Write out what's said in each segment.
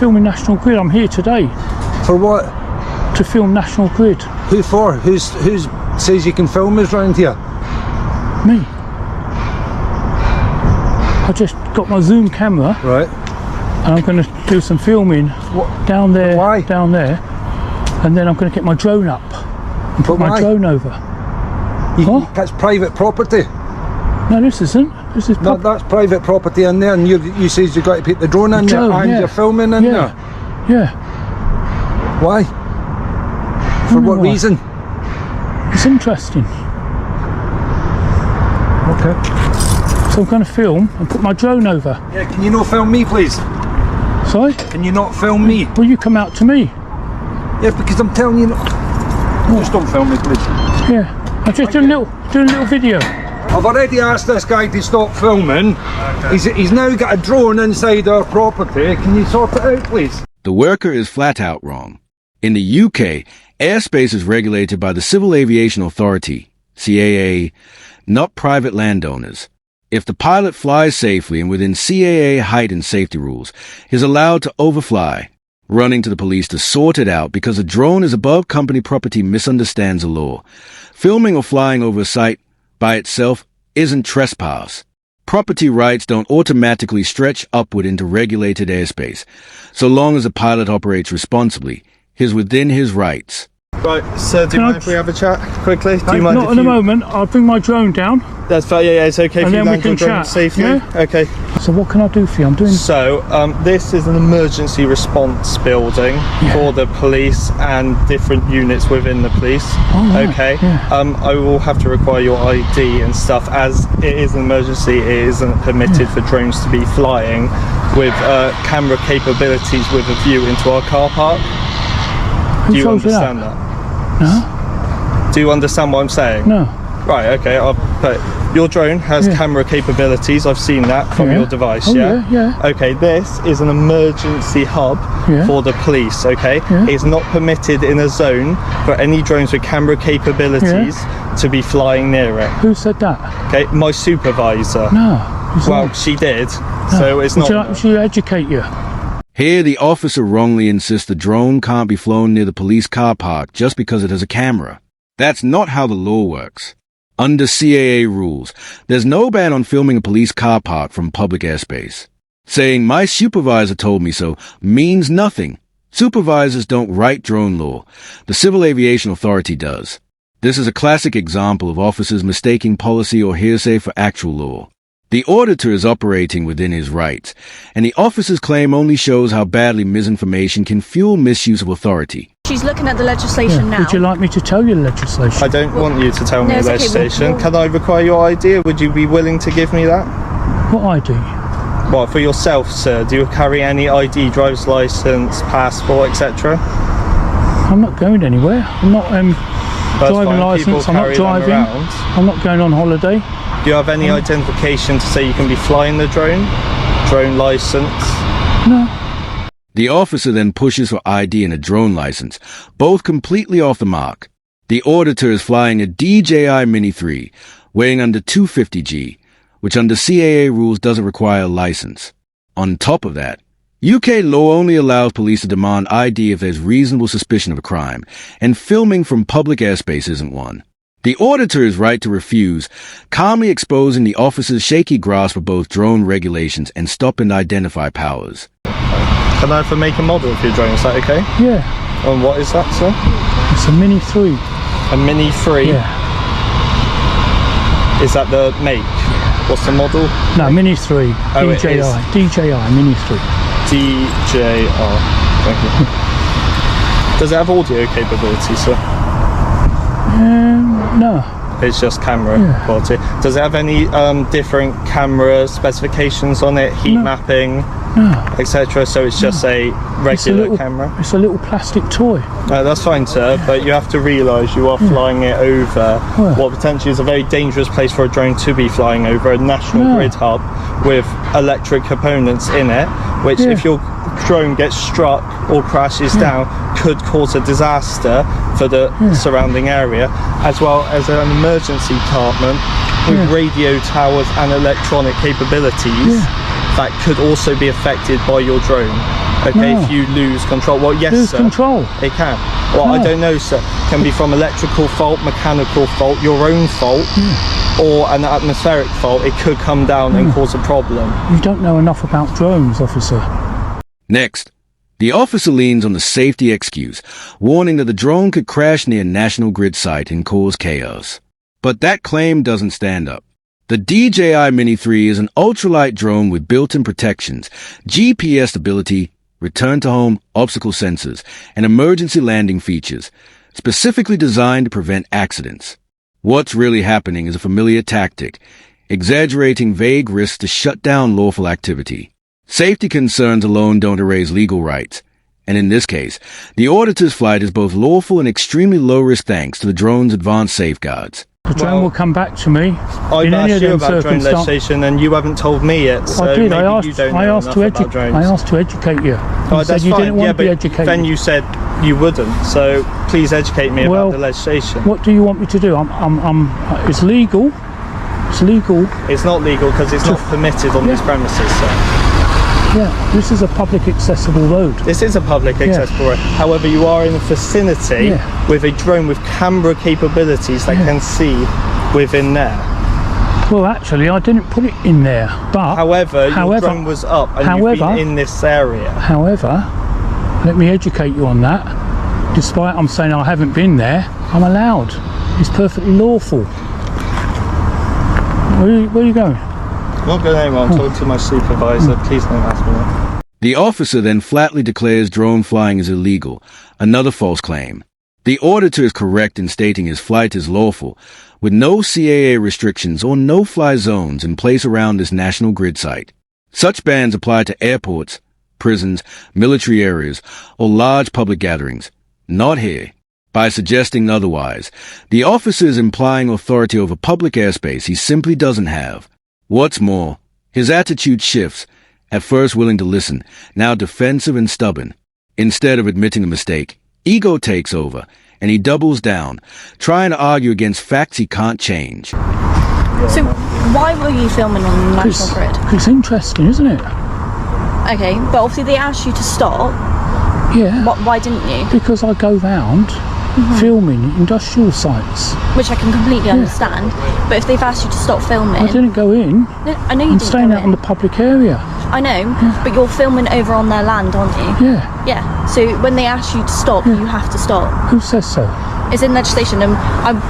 filming National Grid. I'm here today. For what? To film National Grid. Who for? Who says you can film us round here? Me. I just got my zoom camera. Right. And I'm going to do some filming down there. Why? Down there. And then I'm going to get my drone up and put my drone over. That's private property. No, this isn't. This is No, that's private property in there, and you says you've got to put the drone in there, and you're filming in there. Yeah. Why? For what reason? It's interesting. Okay. So I'm going to film and put my drone over. Yeah, can you not film me, please? Sorry? Can you not film me? Well, you come out to me. Yeah, because I'm telling you. Just don't film me, please. Yeah. I'm just doing a little video. I've already asked this guy to stop filming. Okay. He's now got a drone inside our property. Can you sort it out, please? The worker is flat out wrong. In the UK, airspace is regulated by the Civil Aviation Authority, CAA, not private landowners. If the pilot flies safely and within CAA height and safety rules, he is allowed to overfly. Running to the police to sort it out because a drone is above company property misunderstands the law. Filming or flying over a site by itself isn't trespass. Property rights don't automatically stretch upward into regulated airspace. So long as the pilot operates responsibly, he's within his rights. Right, sir, do you mind if we have a chat quickly? Do you mind Not at the moment. I'll bring my drone down. That's fine, yeah, it's okay if you land your drone safely. Yeah? Okay. So what can I do for you? I'm doing... So, this is an emergency response building for the police and different units within the police. Oh, right. Okay. Yeah. I will have to require your ID and stuff. As it is an emergency, it isn't permitted for drones to be flying with camera capabilities with a view into our car park. Do you understand that? No. Do you understand what I'm saying? No. Right, okay, but your drone has camera capabilities. I've seen that from your device, yeah. Okay, this is an emergency hub for the police, okay? It's not permitted in a zone for any drones with camera capabilities to be flying near it. Who said that? Okay, my supervisor. No. Well, she did, so it's not... Would you like me to educate you? Here, the officer wrongly insists the drone can't be flown near the police car park just because it has a camera. That's not how the law works. Under CAA rules, there's no ban on filming a police car park from public airspace. Saying, "My supervisor told me so," means nothing. Supervisors don't write drone law. The Civil Aviation Authority does. This is a classic example of officers mistaking policy or hearsay for actual law. The auditor is operating within his rights, and the officer's claim only shows how badly misinformation can fuel misuse of authority. She's looking at the legislation now. Would you like me to tell you the legislation? I don't want you to tell me the legislation. Can I require your ID? Would you be willing to give me that? What ID? What, for yourself, sir? Do you carry any ID, driver's license, passport, etc.? I'm not going anywhere. I'm not driving license. I'm not driving. I'm not going on holiday. Do you have any identification to say you can be flying the drone? Drone license? No. The officer then pushes for ID and a drone license, both completely off the mark. The auditor is flying a DJI Mini 3, weighing under 250 G, which under CAA rules doesn't require a license. On top of that, UK law only allows police to demand ID if there's reasonable suspicion of a crime, and filming from public airspace isn't one. The auditor is right to refuse, calmly exposing the officer's shaky grasp of both drone regulations and stop and identify powers. Can I have a make and model of your drone? Is that okay? Yeah. And what is that, sir? It's a Mini 3. A Mini 3? Yeah. Is that the make? What's the model? No, Mini 3. Oh, DJI. DJI Mini 3. DJI. Thank you. Does it have audio capability, sir? No. It's just camera quality. Does it have any different camera specifications on it? Heat mapping? No. Etc. So it's just a regular camera? It's a little plastic toy. That's fine, sir, but you have to realise you are flying it over what potentially is a very dangerous place for a drone to be flying over, a national grid hub with electric components in it, which if your drone gets struck or crashes down could cause a disaster for the surrounding area, as well as an emergency department with radio towers and electronic capabilities that could also be affected by your drone. Okay, if you lose control. Well, yes, Lose sir. control. It can. Well, I don't know, sir. Can be from electrical fault, mechanical fault, your own fault, or an atmospheric fault. It could come down and cause a problem. You don't know enough about drones, officer. Next, the officer leans on the safety excuse, warning that the drone could crash near National Grid site and cause chaos. But that claim doesn't stand up. The DJI Mini 3 is an ultralight drone with built-in protections, GPS stability, return-to-home obstacle sensors, and emergency landing features, specifically designed to prevent accidents. What's really happening is a familiar tactic, exaggerating vague risks to shut down lawful activity. Safety concerns alone don't erase legal rights, and in this case, the Auditor's flight is both lawful and extremely low risk thanks to the drone's advanced safeguards. The drone will come back to me. I've asked you about drone legislation and you haven't told me it, so I did. maybe I asked, you don't know I asked enough to about drones. I asked to educate you. Oh, You said that's you fine. didn't want to be educated. Then you said you wouldn't, so please educate me about the legislation. What do you want me to do? It's legal. It's legal. It's not legal because it's not permitted on this premises, sir. Yeah, this is a public accessible road. This is a public accessible road. However, you are in a vicinity with a drone with camera capabilities that can see within there. Well, actually, I didn't put it in there, but However, your drone was up and you've been in this area. However, let me educate you on that. Despite I'm saying I haven't been there, I'm allowed. It's perfectly lawful. Where are you going? I'm not going anywhere. I'm talking to my supervisor. Please don't ask me that. The officer then flatly declares drone flying is illegal, another false claim. The auditor is correct in stating his flight is lawful, with no CAA restrictions or no-fly zones in place around this National Grid site. Such bans apply to airports, prisons, military areas, or large public gatherings. Not here. By suggesting otherwise, the officer is implying authority over public airspace he simply doesn't have. What's more, his attitude shifts, at first willing to listen, now defensive and stubborn. Instead of admitting a mistake, ego takes over, and he doubles down, trying to argue against facts he can't change. So, why were you filming on the National Grid? It's interesting, isn't it? Okay, but obviously they asked you to stop. Yeah. Why didn't you? Because I go round filming industrial sites. Which I can completely understand. But if they've asked you to stop filming... I didn't go in. No, I know you I'm didn't staying go out in. on the public area. I know, but you're filming over on their land, aren't you? Yeah. Yeah. So when they ask you to stop, you have to stop. Who says so? It's in legislation, and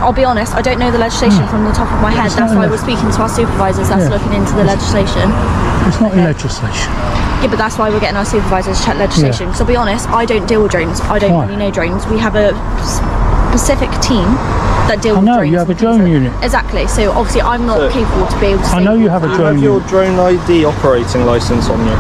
I'll be honest, I don't know the legislation from the top of my head. It's That's not why in we're speaking to our supervisors that's Yeah. looking into the legislation. It's not in legislation. Yeah, but that's why we're getting our supervisors to check legislation. Because I'll be honest, I don't deal with drones. I don't Why? really know drones. We have a specific team that deal I with know, drones. you have a and things drone like- unit. Exactly. So obviously I'm not capable to be able to say... I know you have a Do you drone have your unit. drone ID operating license on you?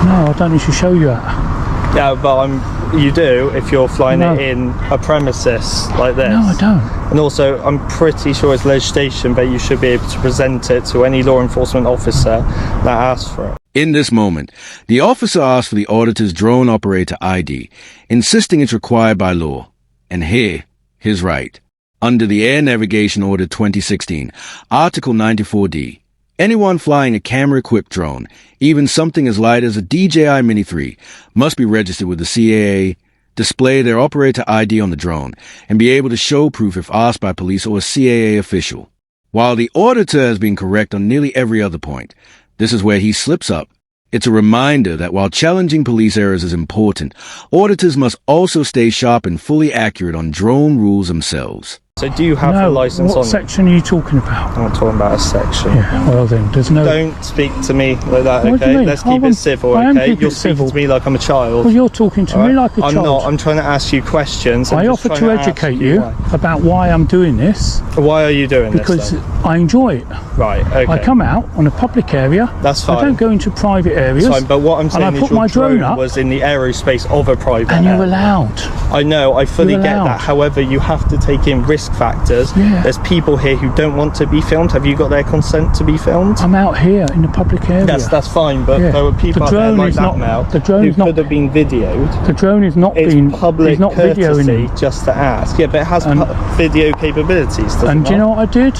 No, I don't need to show you that. Yeah, but you do if you're flying No. it in a premises like this. No, I don't. And also, I'm pretty sure it's legislation, but you should be able to present it to any law enforcement officer that asks for it. In this moment, the officer asks for the auditor's drone operator ID, insisting it's required by law. And here, his right. Under the Air Navigation Order 2016, Article 94D, anyone flying a camera-equipped drone, even something as light as a DJI Mini 3, must be registered with the CAA, display their operator ID on the drone, and be able to show proof if asked by police or a CAA official. While the auditor has been correct on nearly every other point, this is where he slips up. It's a reminder that while challenging police errors is important, auditors must also stay sharp and fully accurate on drone rules themselves. So do you have the license what on you? section are you talking about? I'm not talking about a section. Yeah, well then, there's no... Don't speak to me like that, What do you okay? mean? Let's I keep it want- civil, I am okay? keeping You're it speaking civil. to me like I'm a child. Well, you're talking to me alright? like a child. I'm not. I'm trying to ask you questions. I offer to educate you about why I'm doing this. Why are you doing Because this then? I enjoy it. Right, okay. I come out on a public area. That's fine. I don't go into private areas. That's fine, but what I'm and saying I is put your my drone up, was in the aerospace of a private and you're airline. allowed. I know, I fully You're get allowed. that. However, you have to take in risk factors. Yeah. There's people here who don't want to be filmed. Have you got their consent to be filmed? I'm out here in the public area. Yes, that's fine, but Yeah. there were people The out there drone like is that not- now the drone who is not- could have been videoed. The drone is not It's being... public It's not videoing courtesy me. just to ask. Yeah, but it has And- video capabilities, doesn't And do it? you know what I did?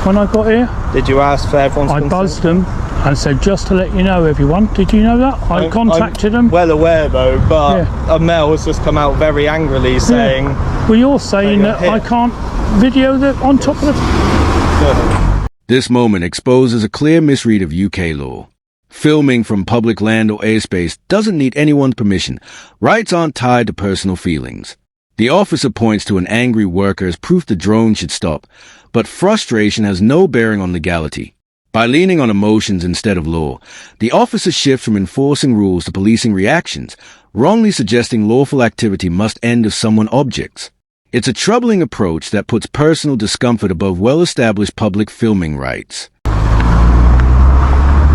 when I got here. Did you ask for everyone's I consent? buzzed them and said, just to let you know, everyone. Did you know that? I contacted them. I'm well aware though, but Yeah. a male has just come out very angrily saying... Well, you're saying that I can't video the on top of the... This moment exposes a clear misread of UK law. Filming from public land or airspace doesn't need anyone's permission. Rights aren't tied to personal feelings. The officer points to an angry worker as proof the drone should stop, but frustration has no bearing on legality. By leaning on emotions instead of law, the officer shifts from enforcing rules to policing reactions, wrongly suggesting lawful activity must end if someone objects. It's a troubling approach that puts personal discomfort above well-established public filming rights.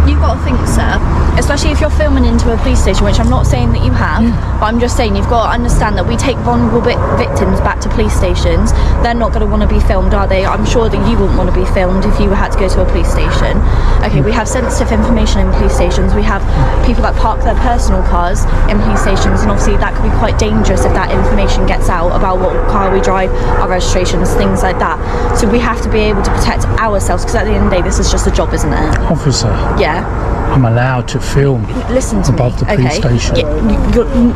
You've got to think, sir, especially if you're filming into a police station, which I'm not saying that you have, but I'm just saying you've got to understand that we take vulnerable victims back to police stations. They're not going to want to be filmed, are they? I'm sure that you wouldn't want to be filmed if you had to go to a police station. Okay, we have sensitive information in police stations. We have people that park their personal cars in police stations, and obviously that could be quite dangerous if that information gets out about what car we drive, our registrations, things like that. So we have to be able to protect ourselves, because at the end of the day, this is just a job, isn't it? Officer. Yeah. I'm allowed to film Listen to above me, the police okay? station.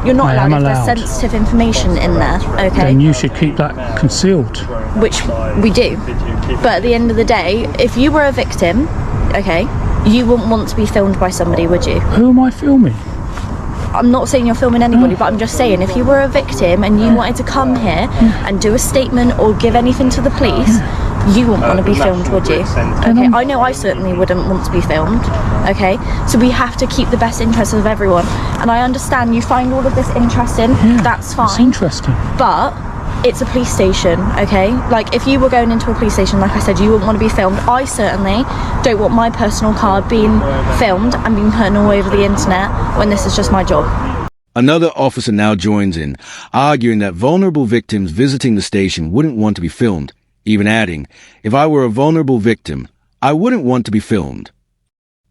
You're not I am allowed if allowed. there's sensitive information in there, okay? Then you should keep that concealed. Which we do. But at the end of the day, if you were a victim, okay, you wouldn't want to be filmed by somebody, would you? Who am I filming? I'm not saying you're filming anybody, but I'm just saying if you were a victim and you wanted to come here and do a statement or give anything to the police, you wouldn't want to be filmed, would you? Okay, I know I certainly wouldn't want to be filmed, okay? So we have to keep the best interests of everyone. And I understand you find all of this interesting, that's fine. It's interesting. But it's a police station, okay? Like, if you were going into a police station, like I said, you wouldn't want to be filmed. I certainly don't want my personal card being filmed and being put all over the internet when this is just my job. Another officer now joins in, arguing that vulnerable victims visiting the station wouldn't want to be filmed, even adding, if I were a vulnerable victim, I wouldn't want to be filmed.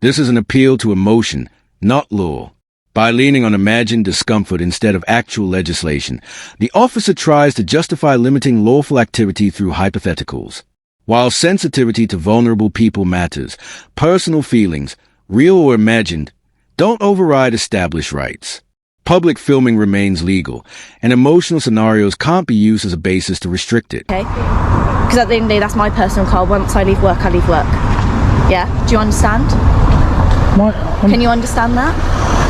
This is an appeal to emotion, not law. By leaning on imagined discomfort instead of actual legislation, the officer tries to justify limiting lawful activity through hypotheticals. While sensitivity to vulnerable people matters, personal feelings, real or imagined, don't override established rights. Public filming remains legal, and emotional scenarios can't be used as a basis to restrict it. Okay? Because at the end of the day, that's my personal car. Once I leave work, I leave work. Yeah? Do you understand? Can you understand that?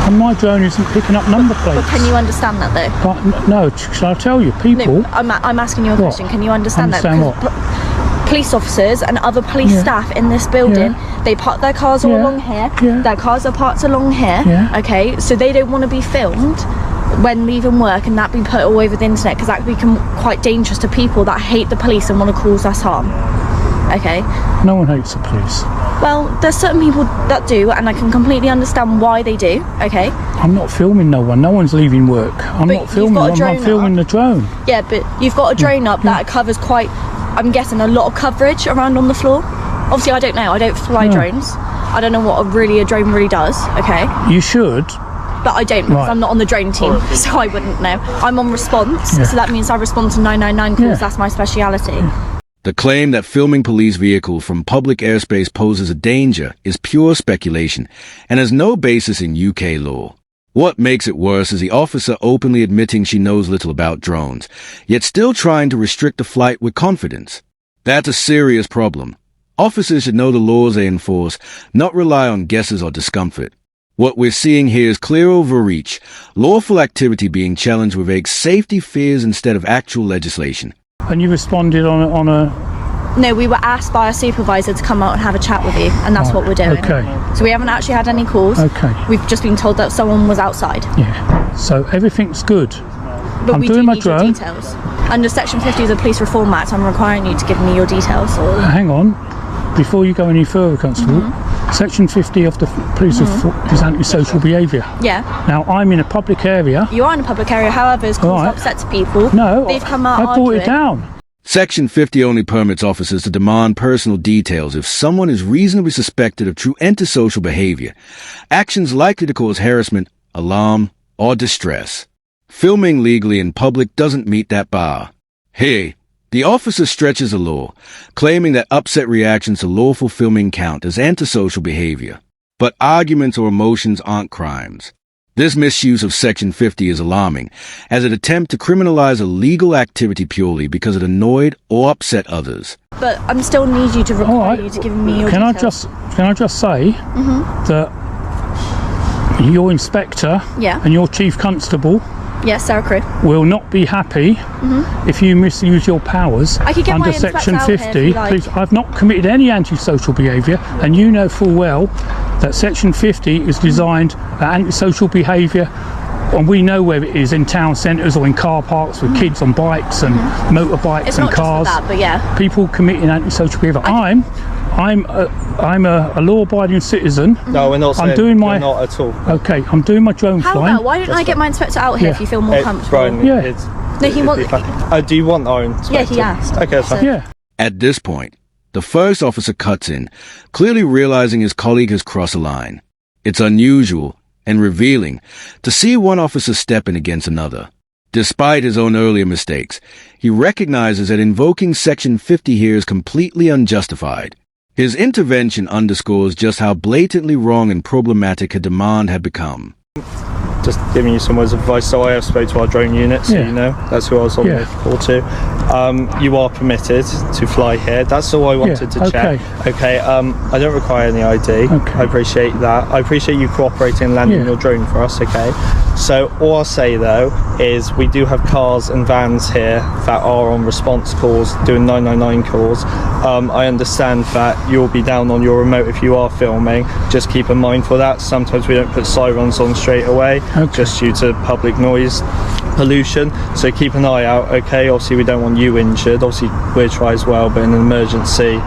And my drone isn't picking up number plates. But can you understand that though? But no, shall I tell you, people... No, I'm asking you a question. Can you understand that? Understand what? Because police officers and other police staff in this building, they park their cars all along here. Their cars are parked along here. Okay, so they don't want to be filmed when leaving work and that be put all over the internet, because that can become quite dangerous to people that hate the police and want to cause us harm. Okay? No one hates the police. Well, there's certain people that do, and I can completely understand why they do, okay? I'm not filming no one. No one's leaving work. I'm not filming. I'm filming the drone. Yeah, but you've got a drone up that covers quite, I'm guessing, a lot of coverage around on the floor. Obviously, I don't know. I don't fly drones. I don't know what a drone really does, okay? You should. But I don't, because I'm not on the drone team, so I wouldn't know. I'm on response, so that means I respond to 999 calls. That's my speciality. The claim that filming police vehicles from public airspace poses a danger is pure speculation and has no basis in UK law. What makes it worse is the officer openly admitting she knows little about drones, yet still trying to restrict the flight with confidence. That's a serious problem. Officers should know the laws they enforce, not rely on guesses or discomfort. What we're seeing here is clear overreach, lawful activity being challenged with vague safety fears instead of actual legislation. And you responded on a... No, we were asked by our supervisor to come out and have a chat with you, and that's what we're doing. Okay. So we haven't actually had any calls. Okay. We've just been told that someone was outside. Yeah. So everything's good. But I'm we doing do my need your drone. details. Under Section 50 of the Police Reform Act, I'm requiring you to give me your details. Hang on. Before you go any further, Constable, Section 50 of the Police is antisocial behaviour. Yeah. Now, I'm in a public area. You are in a public area, however, it's caused upset to people. No, they've come out I brought it down. Section 50 only permits officers to demand personal details if someone is reasonably suspected of true antisocial behavior, actions likely to cause harassment, alarm, or distress. Filming legally in public doesn't meet that bar. Hey, The officer stretches the law, claiming that upset reactions to lawful filming count as antisocial behavior. But arguments or emotions aren't crimes. This misuse of Section 50 is alarming, as it attempts to criminalize a legal activity purely because it annoyed or upset others. But I'm still need you to require you to give me your details. Can I just say that your inspector and your chief constable Sarah Crew. will not be happy if you misuse your powers I could get under my inspector Section out here if 50. you like. Please, I've not committed any antisocial behaviour, and you know full well that Section 50 is designed for antisocial behaviour, and we know where it is in town centres or in car parks with kids on bikes and motorbikes It's and not cars. just for that, but yeah. People committing antisocial behaviour. I'm a law-abiding citizen. No, we're not saying we're not at all. Okay, I'm doing my drone How flying. about, why don't I get my inspector out here if you feel more comfortable? Brian, Yeah. no, he wants... do you want our inspector? Yeah, he asked. Okay, that's fine. Yeah. At this point, the first officer cuts in, clearly realizing his colleague has crossed a line. It's unusual and revealing to see one officer step in against another. Despite his own earlier mistakes, he recognizes that invoking Section 50 here is completely unjustified. His intervention underscores just how blatantly wrong and problematic a demand had become. Just giving you some words of advice. So I have spoke to our drone unit, so you know that's who I was on the call to. You are permitted to fly here. That's all I wanted to check. Okay. I don't require any ID. I appreciate that. I appreciate you cooperating and landing your drone for us. Okay. So all I'll say though is we do have cars and vans here that are on response calls, doing 999 calls. I understand that you'll be down on your remote if you are filming. Just keep in mind for that. Sometimes we don't put sirens on straight away. Just due to public noise pollution, so keep an eye out. Okay, obviously we don't want you injured, obviously we'll try as well, but in an emergency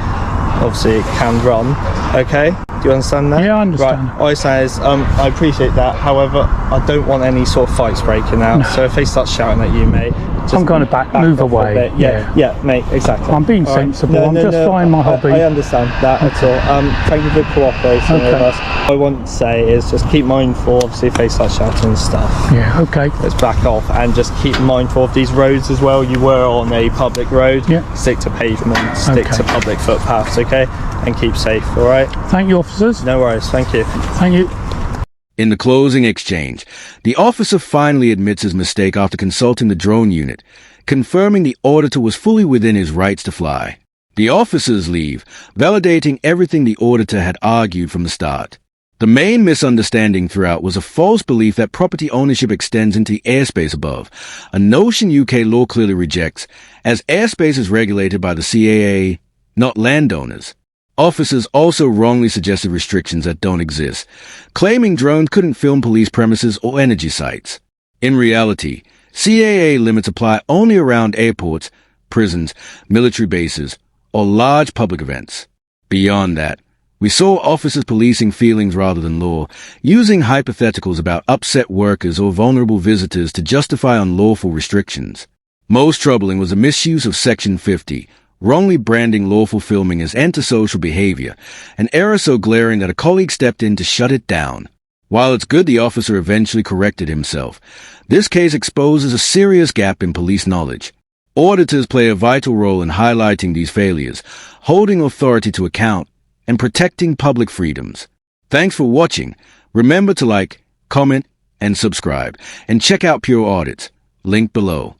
obviously it can run. Okay, do you understand that? Yeah, I understand. Right, all I say is I appreciate that, however I don't want any sort of fights breaking out. So if they start shouting at you, mate, I'm going to move away. Yeah, mate, exactly. I'm being sensible. I'm just flying my hobby. I understand that at all. Thank you for cooperating with us. What I want to say is just keep mindful, obviously, if they start shouting and stuff. Yeah, okay. Let's back off and just keep mindful of these roads as well. You were on a public road. Stick to pavement, stick to public footpaths, okay? And keep safe, all right? Thank you, officers. No worries, thank you. Thank you. In the closing exchange, the officer finally admits his mistake after consulting the drone unit, confirming the auditor was fully within his rights to fly. The officers leave, validating everything the auditor had argued from the start. The main misunderstanding throughout was a false belief that property ownership extends into the airspace above, a notion UK law clearly rejects, as airspace is regulated by the CAA, not landowners. Officers also wrongly suggested restrictions that don't exist, claiming drones couldn't film police premises or energy sites. In reality, CAA limits apply only around airports, prisons, military bases, or large public events. Beyond that, we saw officers policing feelings rather than law, using hypotheticals about upset workers or vulnerable visitors to justify unlawful restrictions. Most troubling was the misuse of Section 50, wrongly branding lawful filming as antisocial behavior, an error so glaring that a colleague stepped in to shut it down. While it's good the officer eventually corrected himself, this case exposes a serious gap in police knowledge. Auditors play a vital role in highlighting these failures, holding authority to account, and protecting public freedoms. Thanks for watching. Remember to like, comment, and subscribe, and check out Pure Audits, link below.